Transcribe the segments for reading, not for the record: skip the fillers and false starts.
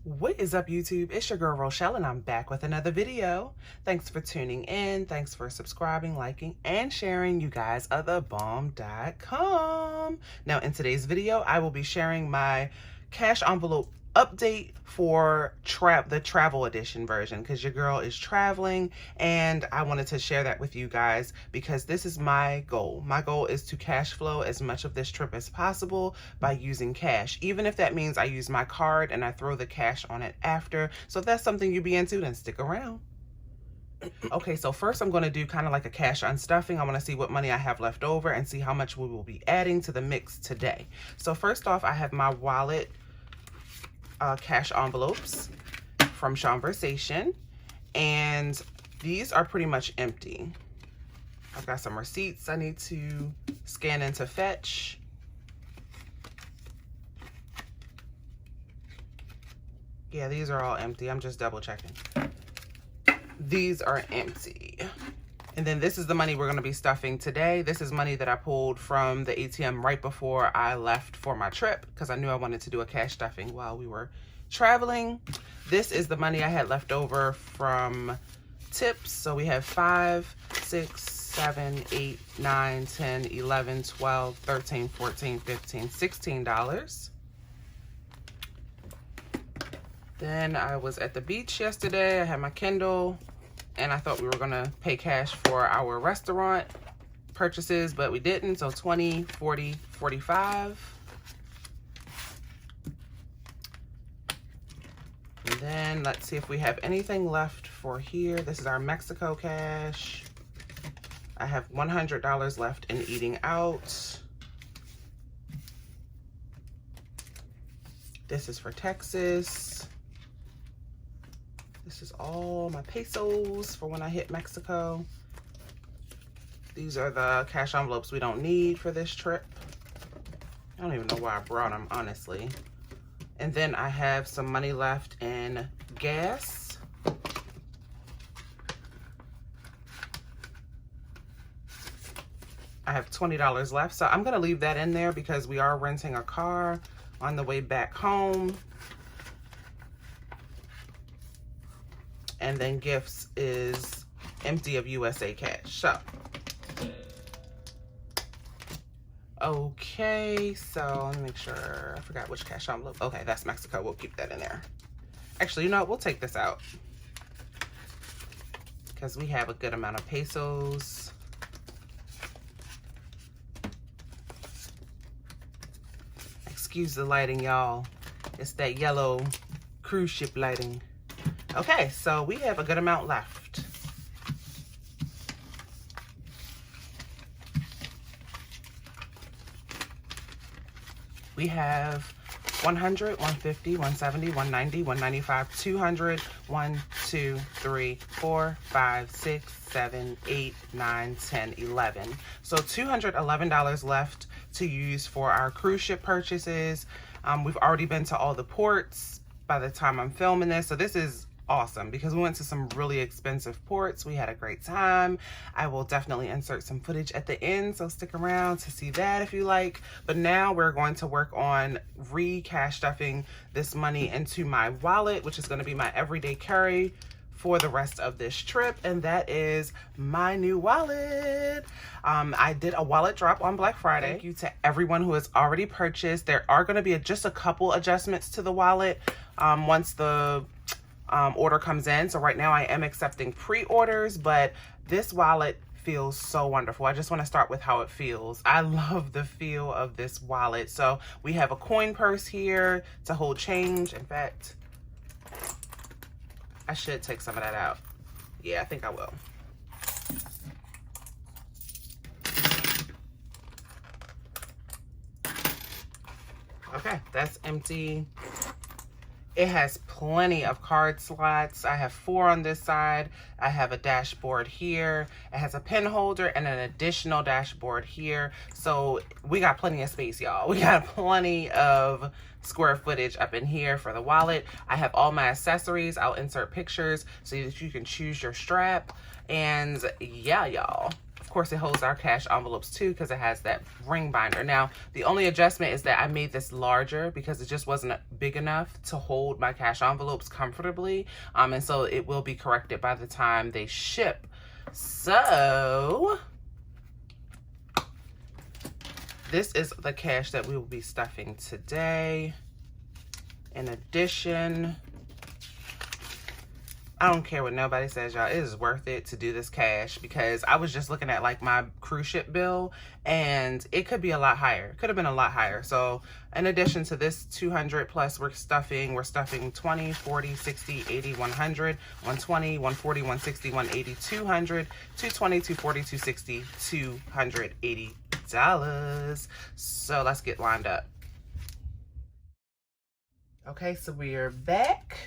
What is up, YouTube? It's your girl Rochelle, and I'm back with another video. Thanks for tuning in. Thanks for subscribing, liking, and sharing. You guys are the bomb.com. Now, in today's video, I will be sharing my cash envelope update for the travel edition version, because your girl is traveling and I wanted to share that with you guys because this is my goal. My goal is to cash flow as much of this trip as possible by using cash, even if that means I use my card and I throw the cash on it after. So if that's something you be into, then stick around. Okay, so first I'm going to do kind of like a cash unstuffing. I want to see what money I have left over and see how much we will be adding to the mix today. So first off, I have my wallet cash envelopes from 𝗗𝗚𝗦𝗧𝗏, and these are pretty much empty. I've got some receipts I need to scan into Fetch. Yeah, these are all empty. I'm just double checking. These are empty. And then this is the money we're going to be stuffing today. This is money that I pulled from the ATM right before I left for my trip because I knew I wanted to do a cash stuffing while we were traveling. This is the money I had left over from tips. So we have 5, 6, 7, 8, 9, 10, 11, 12, 13, 14, 15, $16. Then I was at the beach yesterday. I had my Kindle. And I thought we were gonna pay cash for our restaurant purchases, but we didn't. So 20, 40, 45. And then let's see if we have anything left for here. This is our Mexico cash. I have $100 left in eating out. This is for Texas. This is all my pesos for when I hit Mexico. These are the cash envelopes we don't need for this trip. I don't even know why I brought them, honestly. And then I have some money left in gas. I have $20 left, so I'm gonna leave that in there because we are renting a car on the way back home. And then gifts is empty of USA cash. So, okay, so let me make sure. I forgot which cash envelope. Okay, that's Mexico. We'll keep that in there. Actually, you know what? We'll take this out because we have a good amount of pesos. Excuse the lighting, y'all. It's that yellow cruise ship lighting. Okay, so we have a good amount left. We have 100, 150, 170, 190, 195, 200, 1, 2, 3, 4, 5, 6, 7, 8, 9, 10, 11. So $211 left to use for our cruise ship purchases. We've already been to all the ports by the time I'm filming this. So this is awesome because we went to some really expensive ports. We had a great time. I will definitely insert some footage at the end, so stick around to see that if you like. But now we're going to work on cash stuffing this money into my wallet, which is going to be my everyday carry for the rest of this trip, and that is my new wallet. I did a wallet drop on Black Friday. Thank you to everyone who has already purchased. There are going to be just a couple adjustments to the wallet once the order comes in. So right now I am accepting pre-orders, but this wallet feels so wonderful. I just want to start with how it feels. I love the feel of this wallet. So we have a coin purse here to hold change. In fact, I should take some of that out. Yeah, I think I will. Okay, that's empty. It has plenty of card slots. I have 4 on this side. I have a dashboard here. It has a pen holder and an additional dashboard here. So we got plenty of space, y'all. We got plenty of square footage up in here for the wallet. I have all my accessories. I'll insert pictures so that you can choose your strap. And yeah, y'all, Of course, it holds our cash envelopes too because it has that ring binder. Now, the only adjustment is that I made this larger because it just wasn't big enough to hold my cash envelopes comfortably. And so it will be corrected by the time they ship. So this is the cash that we will be stuffing today. In addition, I don't care what nobody says, y'all. It is worth it to do this cash because I was just looking at like my cruise ship bill and it could be a lot higher. It could have been a lot higher. So in addition to this 200 plus, we're stuffing 20, 40, 60, 80, 100, 120, 140, 160, 180, 200, 220, 240, 260, $280. So let's get lined up. Okay, so we are back.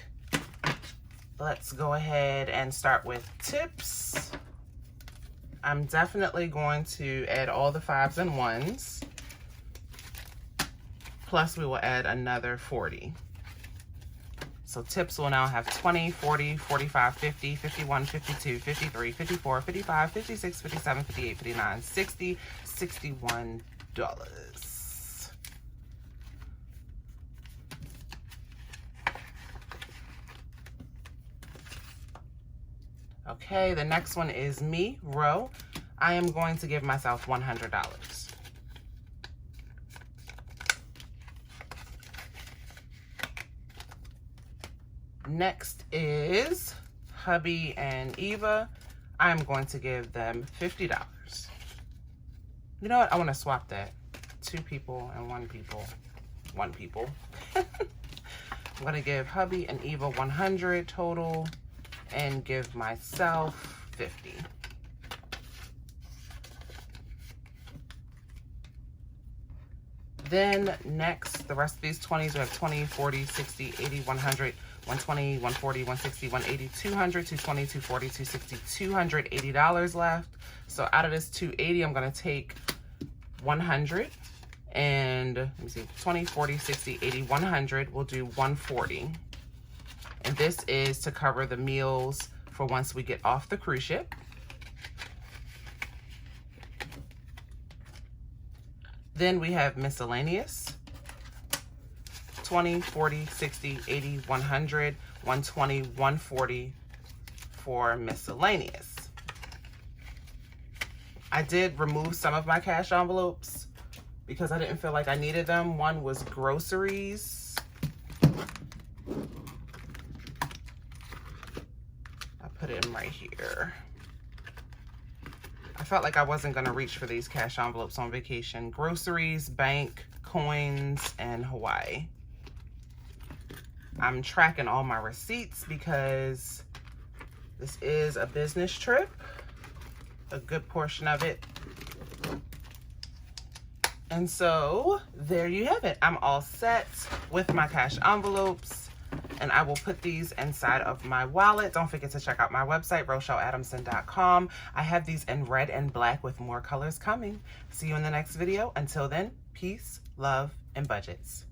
Let's go ahead and start with tips. I'm definitely going to add all the 5s and 1s. Plus we will add another 40. So tips will now have 20, 40, 45, 50, 51, 52, 53, 54, 55, 56, 57, 58, 59, 60, $61. Okay, the next one is me, row. I am going to give myself $100. Next is hubby and Eva. I'm going to give them $50. You know what? I want to swap that. 2 people and 1 people. 1 people. I'm going to give hubby and Eva 100 total and give myself 50. Then next, the rest of these 20s, we have 20, 40, 60, 80, 100, 120, 140, 160, 180, 200, 220, 240, 260, $280 left. So out of this 280, I'm gonna take 100 and let me see, 20, 40, 60, 80, 100. We'll do 140. And this is to cover the meals for once we get off the cruise ship. Then we have miscellaneous. 20, 40, 60, 80, 100, 120, 140 for miscellaneous. I did remove some of my cash envelopes because I didn't feel like I needed them. One was groceries. Put it in right here. I felt like I wasn't gonna reach for these cash envelopes on vacation. Groceries, bank, coins, and Hawaii. I'm tracking all my receipts because this is a business trip, a good portion of it. And so there you have it. I'm all set with my cash envelopes. And I will put these inside of my wallet. Don't forget to check out my website, RochelleAdamson.com. I have these in red and black with more colors coming. See you in the next video. Until then, peace, love, and budgets.